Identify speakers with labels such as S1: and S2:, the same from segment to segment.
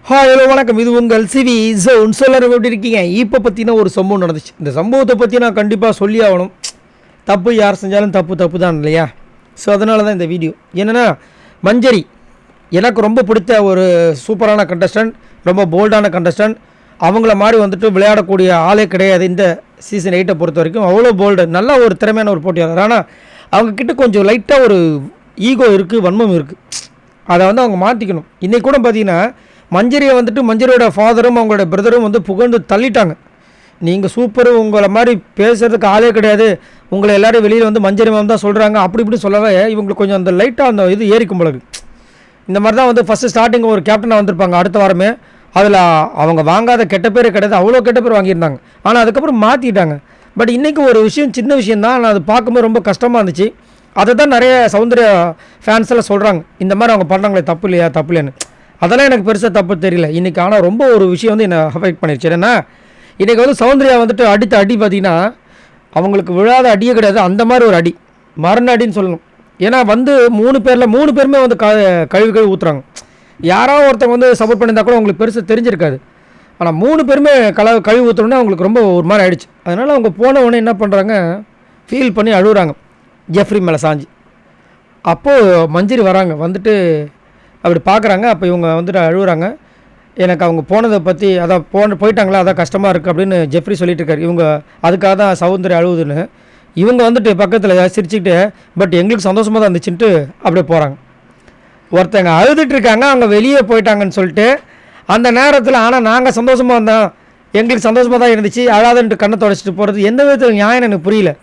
S1: Hello வணக்கம். இது உங்கள் சிவி ஜோன். சொல்லணும் எப்படி இருக்கீங்க? இப்போ பற்றின ஒரு சம்பவம் நடந்துச்சு. இந்த சம்பவத்தை பற்றி நான் கண்டிப்பாக சொல்லி ஆகணும். தப்பு யார் செஞ்சாலும் தப்பு தான் இல்லையா? ஸோ அதனால தான் இந்த வீடியோ. என்னென்னா, மஞ்சரி எனக்கு ரொம்ப பிடித்த ஒரு சூப்பரான கண்டஸ்டன்ட், ரொம்ப போல்டான கண்டஸ்டன்ட். அவங்கள மாதிரி வந்துட்டு விளையாடக்கூடிய ஆளே கிடையாது இந்த சீசன் 8 பொறுத்த வரைக்கும். அவ்வளோ போல்டு, நல்ல ஒரு திறமையான ஒரு போட்டியாளர். ஆனால் அவங்கக்கிட்ட கொஞ்சம் லைட்டாக ஒரு ஈகோ இருக்குது, வன்மம் இருக்குது. அதை வந்து அவங்க மாற்றிக்கணும். இன்றைக்கி கூட பார்த்தீங்கன்னா, மஞ்சரியை வந்துட்டு மஞ்சரியோட ஃபாதரும் அவங்களோட பிரதரும் வந்து புகழ்ந்து தள்ளிட்டாங்க. நீங்கள் சூப்பர், உங்களை மாதிரி பேசுகிறதுக்கு ஆளே கிடையாது, உங்களை எல்லோரும் வெளியில் வந்து மஞ்சரி மேம் தான் சொல்கிறாங்க, அப்படி இப்படி சொல்லவே இவங்களுக்கு கொஞ்சம் அந்த லைட்டாக அந்த இது ஏறிக்கும் பொழுது. இந்த மாதிரி தான் வந்து ஃபஸ்ட்டு ஸ்டார்டிங் ஒரு கேப்டனாக வந்திருப்பாங்க அடுத்த வாரமே. அதில் அவங்க வாங்காத கெட்ட பேரே கிடையாது, அவ்வளோ கெட்ட பேர் வாங்கியிருந்தாங்க. ஆனால் அதுக்கப்புறம் மாற்றிட்டாங்க. பட் இன்றைக்கி ஒரு விஷயம், சின்ன விஷயம் தான், ஆனால் அது பார்க்கும்போது ரொம்ப கஷ்டமாக இருந்துச்சு. அதை தான் நிறைய சௌந்தர்யா ஃபேன்ஸ் எல்லாம் சொல்கிறாங்க, இந்த மாதிரி அவங்க பண்ணுறாங்களே தப்பு இல்லையான்னு. அதெல்லாம் எனக்கு பெருசாக தப்பு தெரியல இன்றைக்கி. ஆனால் ரொம்ப ஒரு விஷயம் வந்து என்னை அஃபெக்ட் பண்ணிடுச்சு. ஏன்னா இன்றைக்கி வந்து சௌந்தர்யா வந்துட்டு அடித்த அடி பார்த்திங்கன்னா, அவங்களுக்கு விழாத அடியே கிடையாது, அந்த மாதிரி ஒரு அடி, மரண அடின்னு சொல்லணும். ஏன்னா வந்து 3 பேருமே வந்து கழுவி ஊற்றுறாங்க. யாராவது ஒருத்தவங்க வந்து சப்போர்ட் பண்ணியிருந்தா கூட அவங்களுக்கு பெருசாக தெரிஞ்சிருக்காது. ஆனால் 3 பேருமே கழுவி ஊற்றுறோன்னா அவங்களுக்கு ரொம்ப ஒரு மாதிரி ஆகிடுச்சு. அதனால் அவங்க போன உடனே என்ன பண்ணுறாங்க, ஃபீல் பண்ணி அழுகுறாங்க ஜெஃப்ரி மேலே சாஞ்சி. அப்போது மஞ்சரி வராங்க, வந்துட்டு அப்படி பார்க்குறாங்க. அப்போ இவங்க வந்துட்டு அழுகுறாங்க. எனக்கு அவங்க போனதை பற்றி, அதான் போயிட்டாங்களா, அதான் கஷ்டமாக இருக்குது அப்படின்னு ஜெஃப்ரி சொல்லிட்டு இருக்காரு. இவங்க அதுக்காக தான் சௌந்தர்யா அழுகுதுன்னு. இவங்க வந்துட்டு பக்கத்தில் சிரிச்சுக்கிட்டு, பட் எங்களுக்கு சந்தோஷமாக தான் இருந்துச்சுன்ட்டு அப்படியே போகிறாங்க. ஒருத்தங்க அழுதுட்டுருக்காங்க, அவங்க வெளியே போயிட்டாங்கன்னு சொல்லிட்டு அந்த நேரத்தில். ஆனால் நாங்கள் சந்தோஷமாக இருந்தோம், எங்களுக்கு சந்தோஷமாக தான் இருந்துச்சு, அழாதுன்ட்டு கண்ணை தொடச்சிட்டு போகிறது எந்த விதத்தில் நியாயம் எனக்கு புரியல.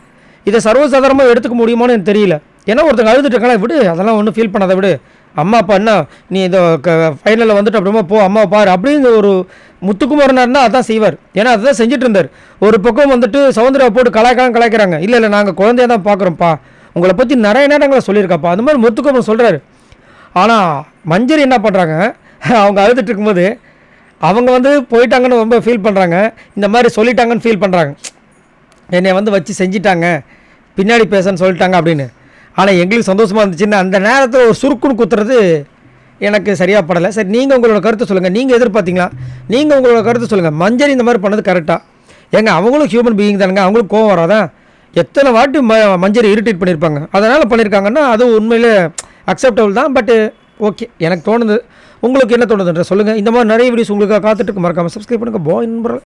S1: இதை சர்வசாதாரணமாக எடுத்துக்க முடியுமான்னு எனக்கு தெரியல. ஏன்னா ஒருத்தங்க அழுதுட்டு இருக்காங்களா, விடு, அதெல்லாம் ஒன்றும் ஃபீல் பண்ணாத, விடு, அம்மா அப்பா என்ன நீ இந்த ஃபைனலில் வந்துட்டு அப்புறமா போ, அம்மா பாரு அப்படின்னு ஒரு முத்துக்குமாரனாக இருந்தால் அதான் செய்வார். ஏன்னா அதுதான் செஞ்சுட்டு இருந்தார். ஒரு பக்கம் வந்துட்டு சௌந்தர்யா போட்டு கலாய்க்கிறாங்க. இல்லை நாங்கள் குழந்தைய தான் பார்க்குறோம்ப்பா, உங்களை பற்றி நிறைய நேரங்களை சொல்லியிருக்காப்பா, அந்த மாதிரி முத்துக்குமார் சொல்கிறாரு. ஆனால் மஞ்சரி என்ன பண்ணுறாங்க, அவங்க அழுதுட்டு இருக்கும்போது அவங்க வந்து போயிட்டாங்கன்னு ரொம்ப ஃபீல் பண்ணுறாங்க, இந்த மாதிரி சொல்லிட்டாங்கன்னு ஃபீல் பண்ணுறாங்க, என்னை வந்து வச்சு செஞ்சிட்டாங்க, பின்னாடி பேசன்னு சொல்லிட்டாங்க அப்படின்னு. ஆனால் எங்களுக்கு சந்தோஷமாக இருந்துச்சுன்னு அந்த நேரத்தில் ஒரு சுருக்குன்னு குத்துறது எனக்கு சரியாக படலை. சரி, நீங்கள் உங்களோட கருத்தை சொல்லுங்கள். நீங்கள் எதிர்பார்த்தீங்களா? நீங்கள் உங்களோட கருத்தை சொல்லுங்கள். மஞ்சரி இந்த மாதிரி பண்ணது கரெக்டாக? ஏங்க அவங்களும் ஹியூமன் பீயிங் தானுங்க, அவங்களும் கோவம் வராதான்? எத்தனை வாட்டி மஞ்சரி இரிட்டேட் பண்ணியிருப்பாங்க, அதனால் பண்ணியிருக்காங்கன்னா அது உண்மையிலே அக்செப்டபுள் தான். பட்டு ஓகே, எனக்கு தோணுது. உங்களுக்கு என்ன தோணுதுன்ற சொல்லுங்கள். இந்த மாதிரி நிறைய வீடியோஸ் உங்களுக்காக காத்துட்டு மறக்காமல் சப்ஸ்கிரைப் பண்ணுங்கள். பாய் நண்பர்கள்.